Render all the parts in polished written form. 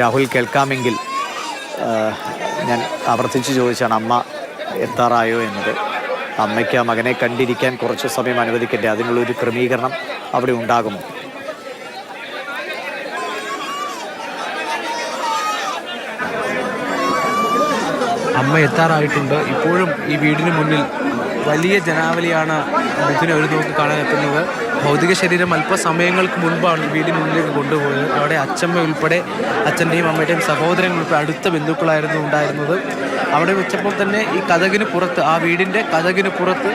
രാഹുൽ കേൾക്കാമെങ്കിൽ ഞാൻ ആവർത്തിച്ച് ചോദിച്ചാണ് അമ്മ എത്താറായോ എന്നത്. അമ്മയ്ക്ക് ആ മകനെ കണ്ടിരിക്കാൻ കുറച്ച് സമയം അനുവദിക്കട്ടെ, അതിനുള്ളൊരു ക്രമീകരണം അവിടെ ഉണ്ടാകുമോ? അമ്മ എത്താറായിട്ടുണ്ട്. ഇപ്പോഴും ഈ വീടിന് മുന്നിൽ വലിയ ജനാവലിയാണ് മിഥുനെ ഒരു നോക്ക് കാണാൻ എത്തുന്നത്. ഭൗതിക ശരീരം അല്പസമയങ്ങൾക്ക് മുൻപാണ് വീടിനുള്ളിലേക്ക് കൊണ്ടുപോയത്. അവിടെ അച്ഛമ്മ ഉൾപ്പെടെ, അച്ഛൻ്റെയും അമ്മയുടെയും സഹോദരങ്ങൾ ഉൾപ്പെടെ അടുത്ത ബന്ധുക്കളായിരുന്നു ഉണ്ടായിരുന്നത്. അവിടെ വെച്ചപ്പോൾ തന്നെ ഈ കതകിന് പുറത്ത്, ആ വീടിൻ്റെ കതകിന് പുറത്ത്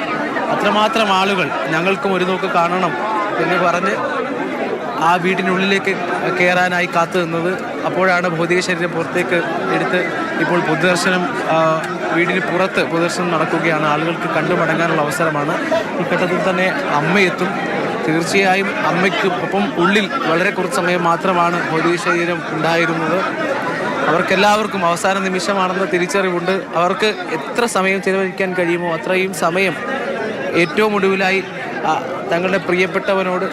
അത്രമാത്രം ആളുകൾ ഞങ്ങൾക്കും ഒരു നോക്ക് കാണണം എന്ന് പറഞ്ഞ് ആ വീടിനുള്ളിലേക്ക് കയറാനായി കാത്തു നിന്നത്. അപ്പോഴാണ് ഭൗതിക ശരീരം പുറത്തേക്ക് എടുത്ത് ഇപ്പോൾ പൊതുദർശനം, വീടിന് പുറത്ത് പൊതുദർശനം നടക്കുകയാണ്. ആളുകൾക്ക് കണ്ടുമടങ്ങാനുള്ള അവസരമാണ്. ഈ ഘട്ടത്തിൽ തന്നെ അമ്മയെത്തും. തീർച്ചയായും അമ്മയ്ക്ക് ഒപ്പം ഉള്ളിൽ വളരെ കുറച്ച് സമയം മാത്രമാണ് ഭൗതിക ശരീരം ഉണ്ടായിരുന്നത്. അവർക്കെല്ലാവർക്കും അവസാന നിമിഷമാണെന്ന തിരിച്ചറിവുണ്ട്. അവർക്ക് എത്ര സമയം ചിലവഴിക്കാൻ കഴിയുമോ അത്രയും സമയം ഏറ്റവും ഒടുവിലായി തങ്ങളുടെ പ്രിയപ്പെട്ടവനോട്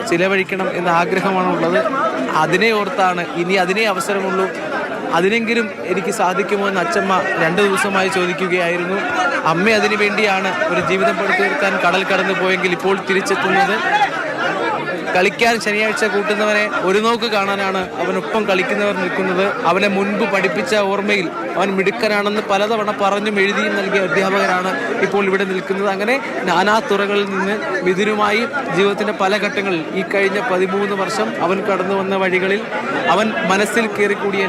ചിലവഴിക്കണം എന്ന ആഗ്രഹമാണുള്ളത്. അതിനെ ഓർത്താണ്, ഇനി അതിനെ അവസരമുള്ളൂ, അതിനെങ്കിലും എനിക്ക് സാധിക്കുമോ എന്ന് അച്ഛമ്മ 2 ദിവസമായി ചോദിക്കുകയായിരുന്നു. അമ്മ അതിനു വേണ്ടിയാണ് ഒരു ജീവിതം പടുത്തുയർത്താൻ കടൽ കടന്നു പോയെങ്കിൽ ഇപ്പോൾ തിരിച്ചെത്തുന്നത്. കളിക്കാൻ ശനിയാഴ്ച കൂട്ടുന്നവനെ ഒരു നോക്ക് കാണാനാണ് അവനൊപ്പം കളിക്കുന്നവർ നിൽക്കുന്നത്. അവനെ മുൻപ് പഠിപ്പിച്ച ഓർമ്മയിൽ അവൻ മിടുക്കനാണെന്ന് പലതവണ പറഞ്ഞും എഴുതിയും നൽകിയ അധ്യാപകരാണ് ഇപ്പോൾ ഇവിടെ നിൽക്കുന്നത്. അങ്ങനെ നാനാ തുറകളിൽ നിന്ന് മിഥുനുമായി ജീവിതത്തിൻ്റെ പല ഘട്ടങ്ങളിൽ ഈ കഴിഞ്ഞ 13 വർഷം അവൻ കടന്നു വന്ന വഴികളിൽ അവൻ മനസ്സിൽ കയറിക്കൂടിയ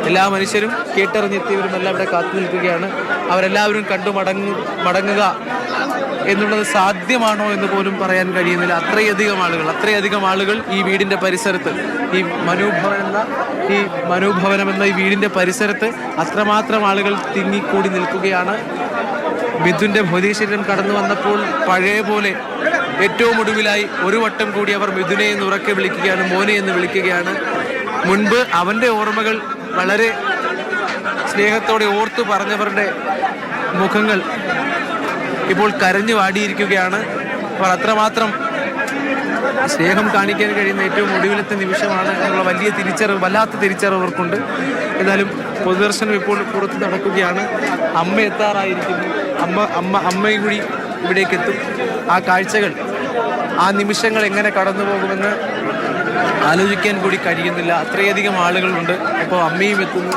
എല്ലാ മനുഷ്യരും കേട്ടറിഞ്ഞെത്തിയവരുമെല്ലാം ഇവിടെ കാത്തു നിൽക്കുകയാണ്. അവരെല്ലാവരും കണ്ടു മടങ്ങുക എന്നുള്ളത് സാധ്യമാണോ എന്ന് പോലും പറയാൻ കഴിയുന്നില്ല. അത്രയധികം ആളുകൾ ഈ വീടിൻ്റെ പരിസരത്ത്, ഈ മനോഭവനം എന്ന ഈ വീടിൻ്റെ പരിസരത്ത് അത്രമാത്രം ആളുകൾ തിങ്ങിക്കൂടി നിൽക്കുകയാണ്. മിഥുൻ്റെ ഭൗതിക ശരീരം കടന്നു വന്നപ്പോൾ പഴയ പോലെ ഏറ്റവും ഒടുവിലായി ഒരു വട്ടം കൂടി അവർ മിഥുനെ എന്ന് ഉറക്കെ വിളിക്കുകയാണ്, മോനെ എന്ന് വിളിക്കുകയാണ്. മുൻപ് അവൻ്റെ ഓർമ്മകൾ വളരെ സ്നേഹത്തോടെ ഓർത്തു പറഞ്ഞവരുടെ മുഖങ്ങൾ ഇപ്പോൾ കരഞ്ഞു വാടിയിരിക്കുകയാണ്. അവർ അത്രമാത്രം സ്നേഹം കാണിക്കാൻ കഴിയുന്ന ഏറ്റവും ഒടുവിലത്തെ നിമിഷമാണ് എന്നുള്ള വല്ലാത്ത തിരിച്ചറിവ് അവർക്കുണ്ട്. എന്നാലും പൊതുദർശനം ഇപ്പോൾ പുറത്ത് നടക്കുകയാണ്. അമ്മ എത്താറായിരിക്കുന്നു. അമ്മയും കൂടി ഇവിടേക്ക് എത്തും. ആ കാഴ്ചകൾ, ആ നിമിഷങ്ങൾ എങ്ങനെ കടന്നു പോകുമെന്ന് ആലോചിക്കാൻ കൂടി കഴിയുന്നില്ല. അത്രയധികം ആളുകളുണ്ട്. അപ്പോൾ അമ്മയും എത്തുന്നു.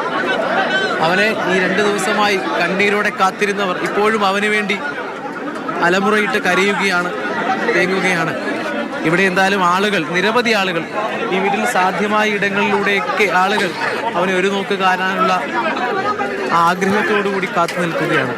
അവനെ ഈ 2 ദിവസമായി കണ്ണീരോടെ കാത്തിരുന്നവർ ഇപ്പോഴും അവന് വേണ്ടി അലമുറയിട്ട് കരയുകയാണ്, തേങ്ങുകയാണ്. ഇവിടെ എന്തായാലും നിരവധി ആളുകൾ, ഈ വീട്ടിൽ സാധ്യമായ ഇടങ്ങളിലൂടെയൊക്കെ ആളുകൾ അവനെ ഒരു നോക്ക് കാണാനുള്ള ആഗ്രഹത്തോടു കൂടി കാത്തു നിൽക്കുകയാണ്.